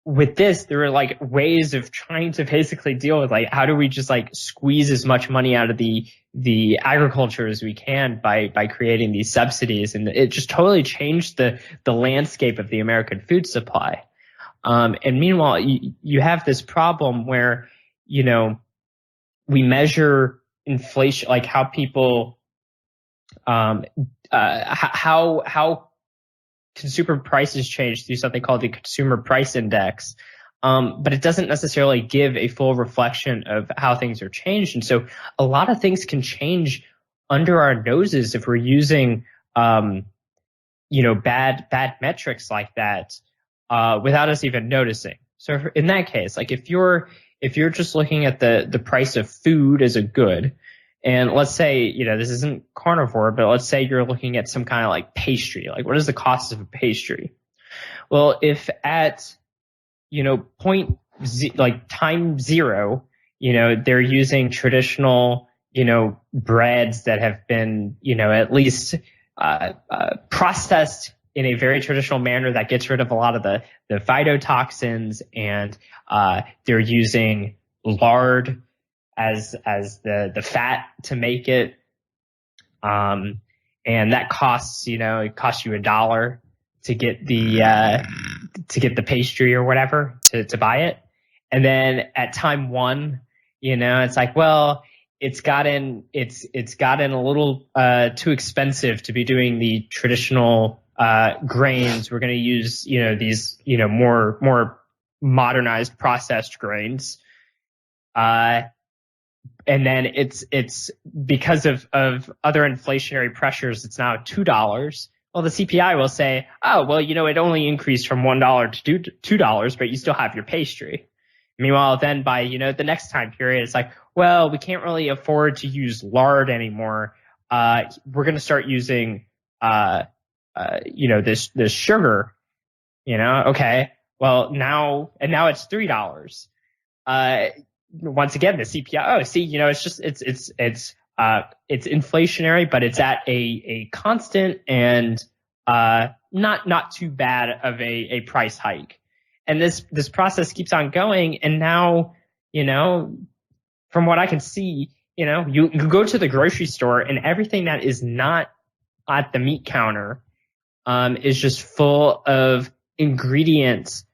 with this, there were ways of trying to basically deal with how do we just squeeze as much money out of the agriculture as we can by creating these subsidies. And it just totally changed the landscape of the American food supply. And meanwhile, you have this problem where, we measure inflation, how people how consumer prices change through something called the Consumer Price Index. But it doesn't necessarily give a full reflection of how things are changed. And so a lot of things can change under our noses if we're using, bad metrics like that, without us even noticing. So in that case, like if you're just looking at the price of food as a good, and let's say, this isn't carnivore, but let's say you're looking at some kind of like pastry, like what is the cost of a pastry? Well, if at time zero, they're using traditional, breads that have been, at least processed in a very traditional manner that gets rid of a lot of the phytotoxins, and they're using lard as the fat to make it, and that costs, it costs you $1 to get the pastry or whatever to buy it. And then at time one, it's like, well, it's gotten a little too expensive to be doing the traditional grains. We're going to use these more modernized processed grains. And then it's because of other inflationary pressures, it's now $2. Well, the CPI will say, oh, well, it only increased from $1 to $2, but you still have your pastry. Meanwhile, then by, the next time period, it's like, well, we can't really afford to use lard anymore. We're going to start using, this sugar, okay. Well, now it's $3. Once again, the CPI, it's inflationary, but it's at a constant and not too bad of a price hike. And this process keeps on going. And now, from what I can see, you go to the grocery store and everything that is not at the meat counter is just full of ingredients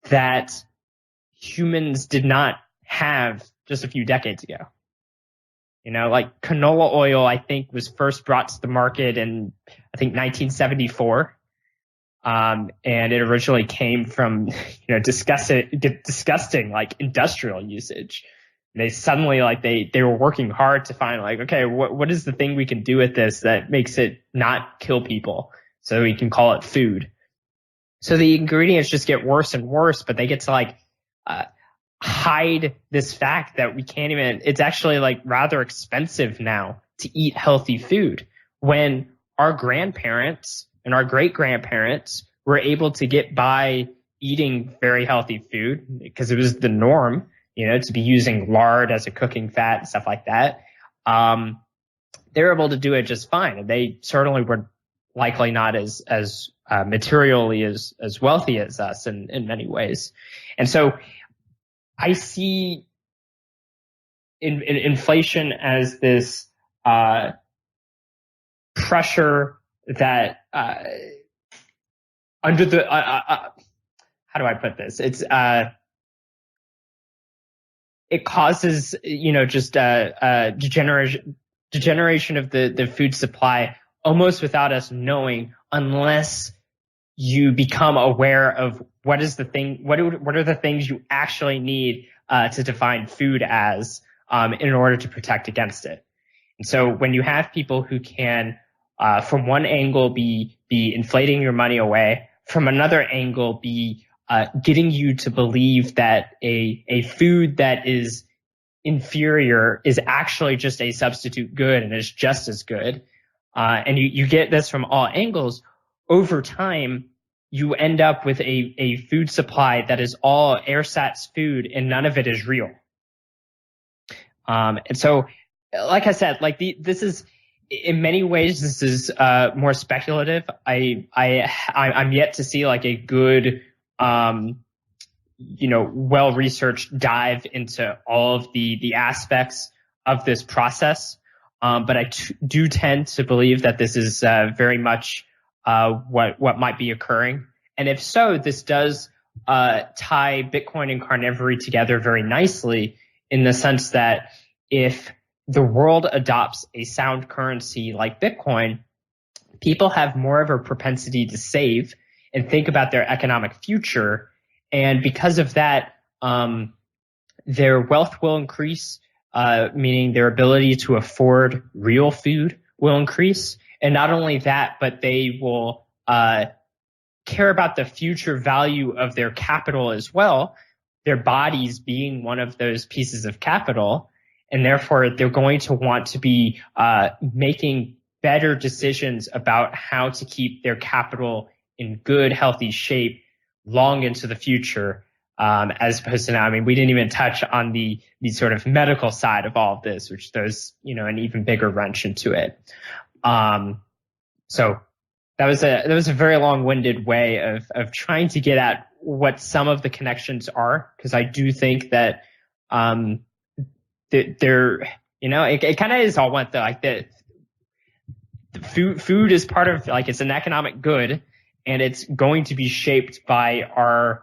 that humans did not have just a few decades ago. Like canola oil, I think, was first brought to the market in, I think, 1974. And it originally came from, disgusting, like industrial usage. And they suddenly, like, they were working hard to find, like, okay, what is the thing we can do with this that makes it not kill people so we can call it food? So the ingredients just get worse and worse, but they get to like, hide this fact that we can't even, it's actually like rather expensive now to eat healthy food, when our grandparents and our great grandparents were able to get by eating very healthy food because it was the norm, to be using lard as a cooking fat and stuff like that. They were able to do it just fine. And they certainly were likely not as materially as wealthy as us in many ways. And so I see in inflation as this pressure that under the how do I put this? It's it causes just degeneration of the food supply almost without us knowing, unless you become aware of what is the thing, what are the things you actually need to define food as in order to protect against it. And so when you have people who can from one angle be inflating your money away, from another angle be getting you to believe that a food that is inferior is actually just a substitute good and is just as good, and you get this from all angles, over time you end up with a food supply that is all ersatz food and none of it is real. And so, like I said, like this is, in many ways, this is more speculative. I'm yet to see like a good, well-researched dive into all of the aspects of this process. But I do tend to believe that this is very much what might be occurring. And if so, this does tie Bitcoin and Carnivory together very nicely, in the sense that if the world adopts a sound currency like Bitcoin, people have more of a propensity to save and think about their economic future. And because of that, their wealth will increase, meaning their ability to afford real food will increase. And not only that, but they will care about the future value of their capital as well, their bodies being one of those pieces of capital. And therefore, they're going to want to be making better decisions about how to keep their capital in good, healthy shape long into the future, as opposed to now. I mean, we didn't even touch on the sort of medical side of all of this, which throws, an even bigger wrench into it. So that was a very long-winded way of trying to get at what some of the connections are, because I do think that there, it kind of is all one thing. Like the food is part of, like, it's an economic good, and it's going to be shaped by our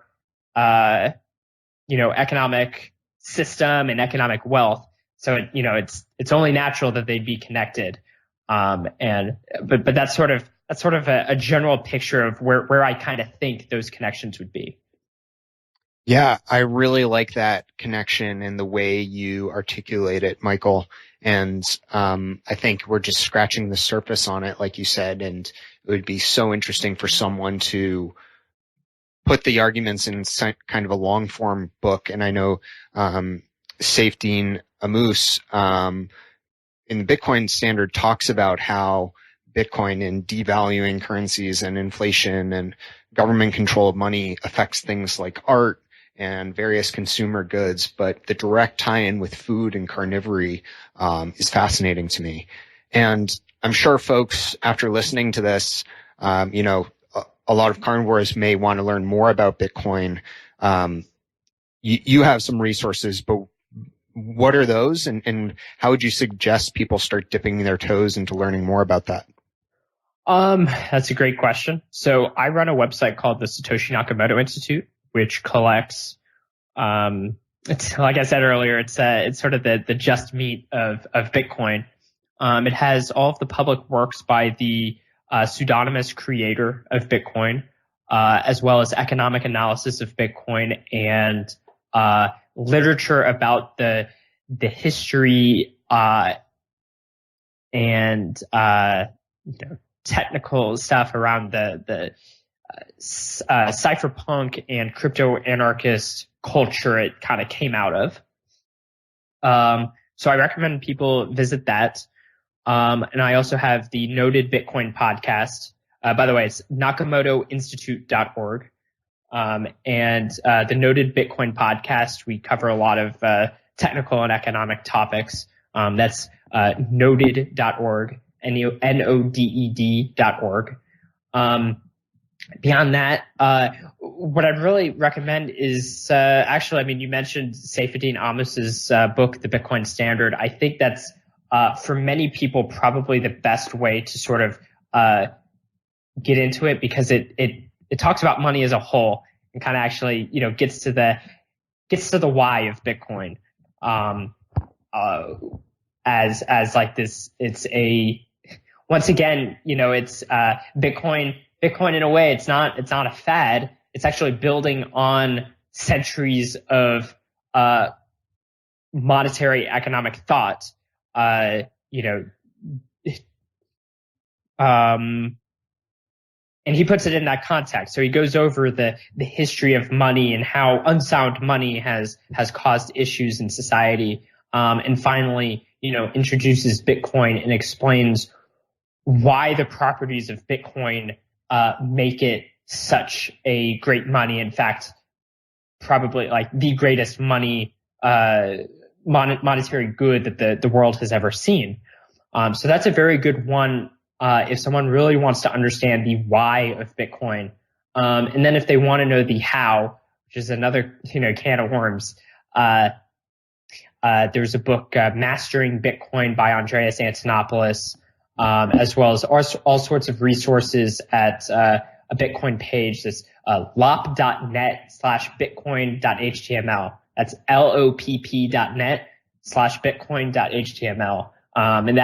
economic system and economic wealth. So it's only natural that they'd be connected. But that's sort of a general picture of where I kind of think those connections would be. Yeah, I really like that connection and the way you articulate it, Michael. And I think we're just scratching the surface on it, like you said, and it would be so interesting for someone to put the arguments in kind of a long form book. And I know Safdine Ammous in the Bitcoin Standard talks about how Bitcoin and devaluing currencies and inflation and government control of money affects things like art and various consumer goods, but the direct tie-in with food and carnivory is fascinating to me. And I'm sure folks, after listening to this, a lot of carnivores may want to learn more about Bitcoin. You have some resources, but what are those, and how would you suggest people start dipping their toes into learning more about that? That's a great question. So I run a website called the Satoshi Nakamoto Institute, which collects, it's, like I said earlier, it's sort of the just meat of Bitcoin. It has all of the public works by the pseudonymous creator of Bitcoin, as well as economic analysis of Bitcoin and literature about the history and technical stuff around the cypherpunk and crypto anarchist culture it kind of came out of. So I recommend people visit that. And I also have the Noted Bitcoin podcast. By the way, it's nakamotoinstitute.org. And the Noted Bitcoin podcast, we cover a lot of technical and economic topics. That's noted.org, NODED.org. Beyond that, what I'd really recommend is you mentioned Safdine Ammous's book, The Bitcoin Standard. I think that's for many people probably the best way to sort of get into it, because it talks about money as a whole and kind of actually gets to the why of Bitcoin as like this. It's once again it's Bitcoin in a way. It's not a fad. It's actually building on centuries of monetary economic thought. And he puts it in that context. So he goes over the history of money and how unsound money has caused issues in society. And finally, introduces Bitcoin and explains why the properties of Bitcoin make it such a great money. In fact, probably like the greatest money monetary good that the world has ever seen. So that's a very good one if someone really wants to understand the why of Bitcoin. And then if they want to know the how, which is another can of worms, there's a book, Mastering Bitcoin by Andreas Antonopoulos, as well as all sorts of resources at a Bitcoin page. That's lop.net/bitcoin.html. That's lopp.net/bitcoin.html. And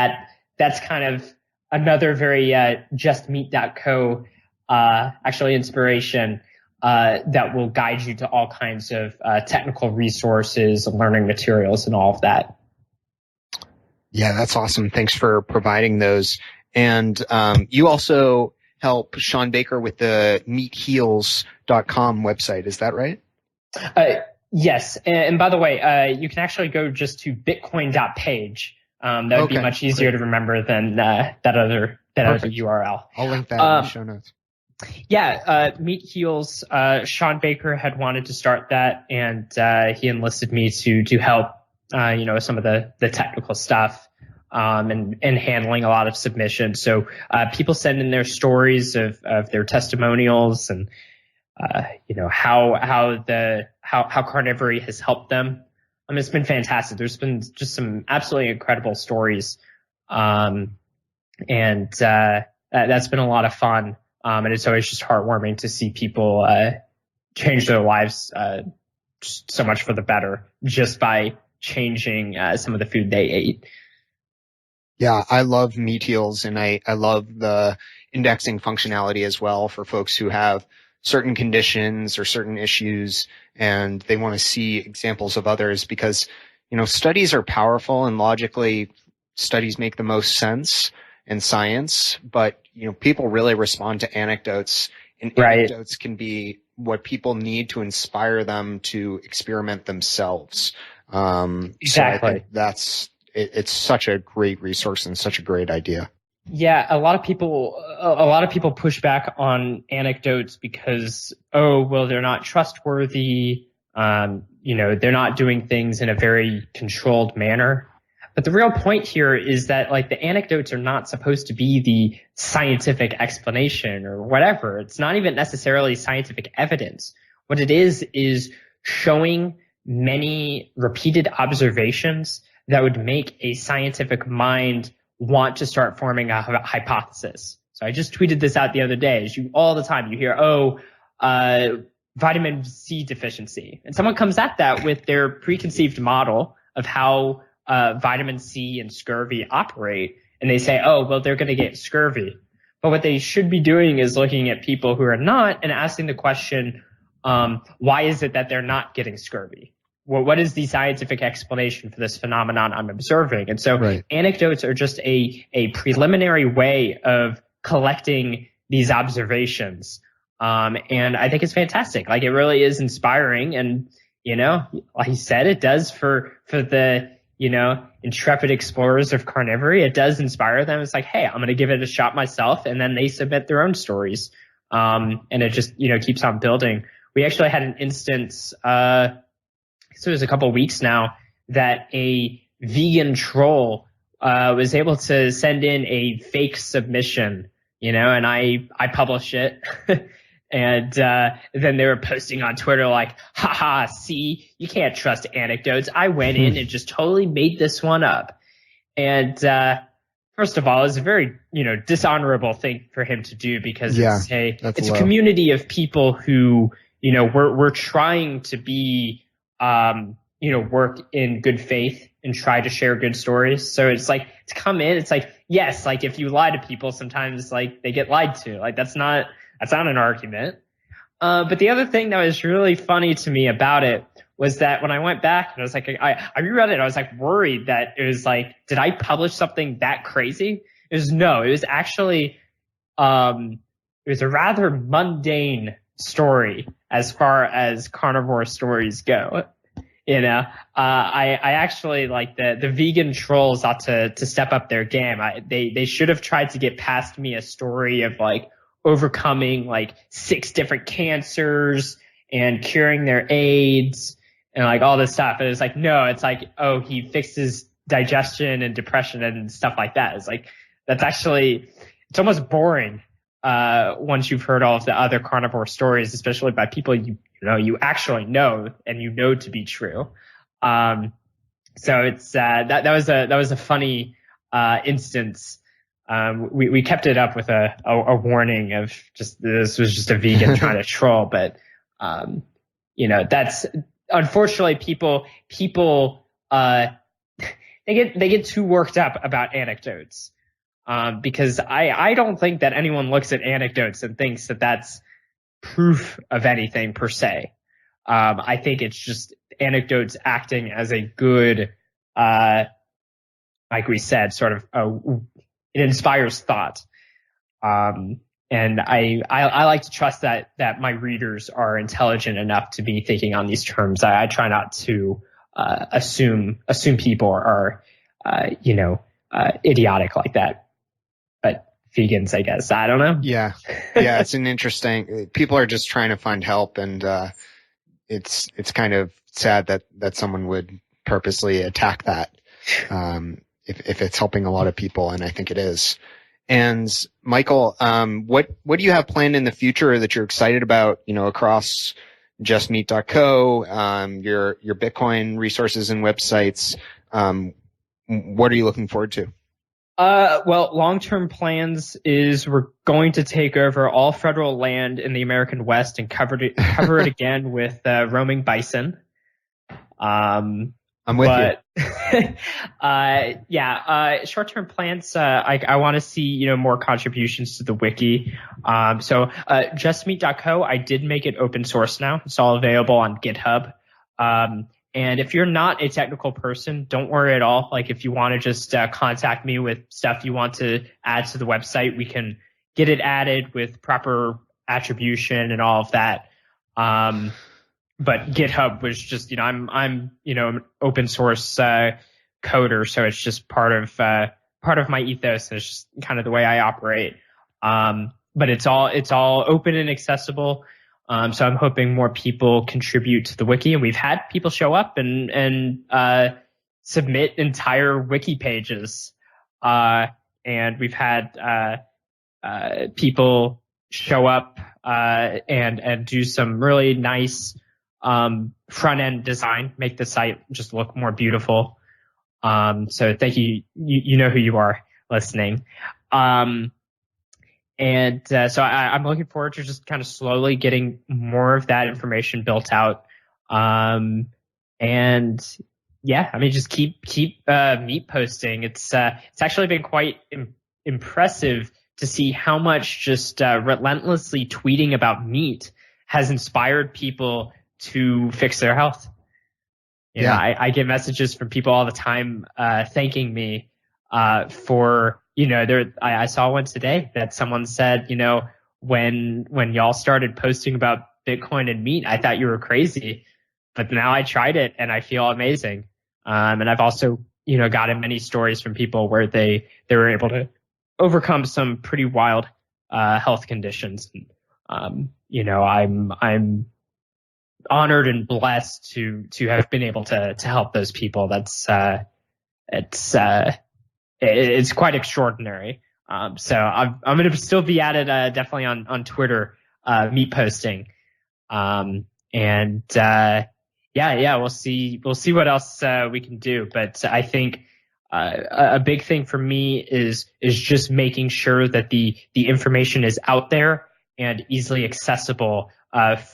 that's kind of another very justmeat.co actually inspiration that will guide you to all kinds of technical resources, learning materials, and all of that. Yeah, that's awesome. Thanks for providing those. And you also help Sean Baker with the meatheals.com website. Is that right? Yes. And by the way, you can actually go just to bitcoin.page. That would be much easier to remember than that other URL. I'll link that in the show notes. Yeah, Meat Heals, Sean Baker had wanted to start that, and he enlisted me to help some of the technical stuff and handling a lot of submissions. So people send in their stories of their testimonials and how Carnivory has helped them. I mean, it's been fantastic. There's been just some absolutely incredible stories, and that's been a lot of fun. And it's always just heartwarming to see people change their lives so much for the better just by changing some of the food they ate. Yeah, I love Meat Heals, and I love the indexing functionality as well for folks who have certain conditions or certain issues and they want to see examples of others, because, studies are powerful and logically studies make the most sense in science, but, people really respond to anecdotes, and anecdotes can be what people need to inspire them to experiment themselves. Exactly. So I think it's such a great resource and such a great idea. Yeah, a lot of people push back on anecdotes because, they're not trustworthy. They're not doing things in a very controlled manner. But the real point here is that, the anecdotes are not supposed to be the scientific explanation or whatever. It's not even necessarily scientific evidence. What it is showing many repeated observations that would make a scientific mind want to start forming a hypothesis. So I just tweeted this out the other day. All the time you hear, vitamin C deficiency. And someone comes at that with their preconceived model of how vitamin C and scurvy operate. And they say, they're going to get scurvy. But what they should be doing is looking at people who are not and asking the question, why is it that they're not getting scurvy? Well, what is the scientific explanation for this phenomenon I'm observing? And so anecdotes are just a preliminary way of collecting these observations. And I think it's fantastic. It really is inspiring. And, like he said, it does for the, intrepid explorers of carnivory. It does inspire them. It's like, hey, I'm going to give it a shot myself. And then they submit their own stories. And it just, keeps on building. We actually had an instance, so it was a couple of weeks now, that a vegan troll was able to send in a fake submission, and I published it. And then they were posting on Twitter like, haha, see, you can't trust anecdotes. I went in and just totally made this one up. And first of all, it's a very, dishonorable thing for him to do, because it's a community of people who, we're trying to be work in good faith and try to share good stories. So it's to come in, it's yes, if you lie to people, sometimes they get lied to. That's not an argument. But the other thing that was really funny to me about it was that when I went back and I was I reread it, I was worried that it was did I publish something that crazy? It was no, it was actually, it was a rather mundane story as far as carnivore stories go. I actually the vegan trolls ought to step up their game. They should have tried to get past me a story of overcoming 6 different cancers and curing their AIDS and all this stuff. And it's no, it's he fixed his digestion and depression and stuff like that. It's that's actually, it's almost boring once you've heard all of the other carnivore stories, especially by people you actually know and to be true. So it's that was a funny that's we kept it up with a warning of just, this was just a vegan trying to troll, but that's unfortunately people they get too worked up about anecdotes. because I don't think that anyone looks at anecdotes and thinks that that's proof of anything per se. I think it's just anecdotes acting as a good, like we said, sort of it inspires thought. And I like to trust that my readers are intelligent enough to be thinking on these terms. I try not to assume people are idiotic like that. But vegans, I guess, I don't know. Yeah, it's an interesting. People are just trying to find help, and it's kind of sad that someone would purposely attack that if it's helping a lot of people, and I think it is. And Michael, what do you have planned in the future that you're excited about, across justmeat.co, your Bitcoin resources and websites? What are you looking forward to? Well, long-term plans is we're going to take over all federal land in the American West and cover it again with roaming bison. I'm with you. Short-term plans. I want to see, more contributions to the wiki. So justmeat.co, I did make it open source now. It's all available on GitHub. And if you're not a technical person, don't worry at all. Like, if you want to just contact me with stuff you want to add to the website, we can get it added with proper attribution and all of that. But GitHub was just, I'm an open source coder, so it's just part of my ethos. And it's just kind of the way I operate. But it's all open and accessible. So I'm hoping more people contribute to the wiki, and we've had people show up and submit entire wiki pages. And we've had people show up and do some really nice front end design, make the site just look more beautiful. So thank you. You know who you are listening. So I'm looking forward to just kind of slowly getting more of that information built out. Just keep meat posting. It's actually been quite impressive to see how much just relentlessly tweeting about meat has inspired people to fix their health. I get messages from people all the time thanking me for, I saw one today that someone said, when y'all started posting about Bitcoin and meat, I thought you were crazy, but now I tried it and I feel amazing. And I've also, gotten many stories from people where they were able to overcome some pretty wild health conditions. I'm honored and blessed to have been able to help those people. It's quite extraordinary. So I'm going to still be at it, definitely on Twitter, meat posting. We'll see what else we can do. But I think a big thing for me is just making sure that the information is out there and easily accessible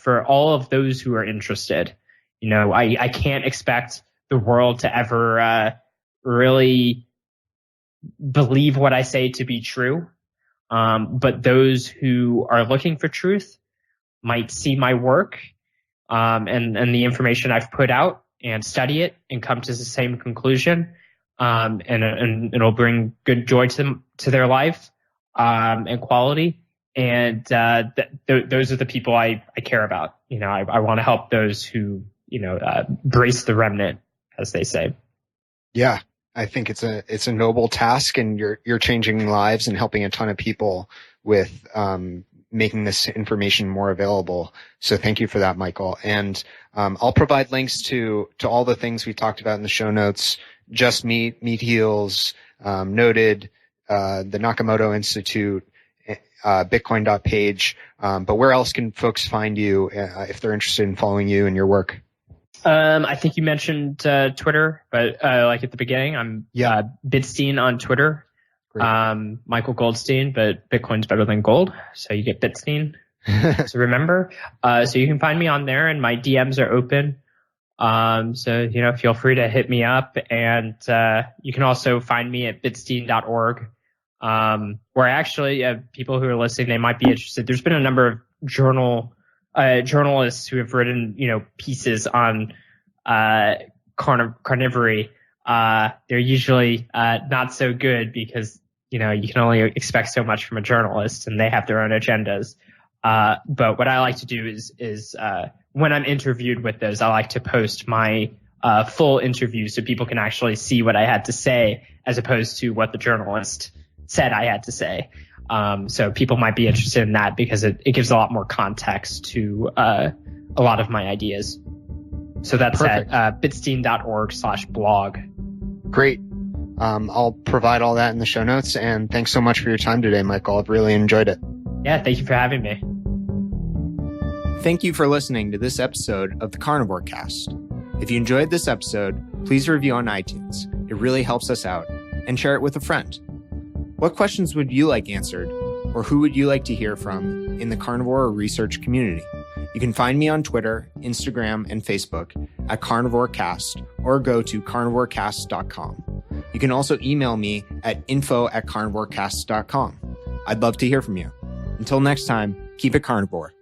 for all of those who are interested. I can't expect the world to ever really believe what I say to be true. But those who are looking for truth might see my work and the information I've put out and study it and come to the same conclusion. And it'll bring good joy to their life and quality. And those are the people I care about. I want to help those who brace the remnant, as they say. Yeah, I think it's a noble task, and you're changing lives and helping a ton of people with making this information more available. So thank you for that, Michael. And I'll provide links to all the things we talked about in the show notes: Just Meat, Meat Heals, Noted, the Nakamoto Institute, Bitcoin.page. But where else can folks find you if they're interested in following you and your work? I think you mentioned Twitter, but like at the beginning, I'm Bitstein on Twitter. Michael Goldstein, but Bitcoin's better than gold, so you get Bitstein. So remember, so you can find me on there, and my DMs are open. So feel free to hit me up, and you can also find me at bitstein.org. where actually people who are listening, they might be interested. There's been a number of journalists who have written, pieces on carnivory. They're usually not so good because, you can only expect so much from a journalist and they have their own agendas. But what I like to do is when I'm interviewed with those, I like to post my full interview so people can actually see what I had to say as opposed to what the journalist said I had to say. So people might be interested in that because it gives a lot more context to a lot of my ideas. So that's Perfect. at bitstein.org/blog. Great. I'll provide all that in the show notes. And thanks so much for your time today, Michael. I've really enjoyed it. Yeah, thank you for having me. Thank you for listening to this episode of the Carnivore Cast. If you enjoyed this episode, please review on iTunes. It really helps us out. And share it with a friend. What questions would you like answered, or who would you like to hear from in the carnivore research community? You can find me on Twitter, Instagram, and Facebook at Carnivore Cast, or go to carnivorecast.com. You can also email me at info@carnivorecast.com. I'd love to hear from you. Until next time, keep it carnivore.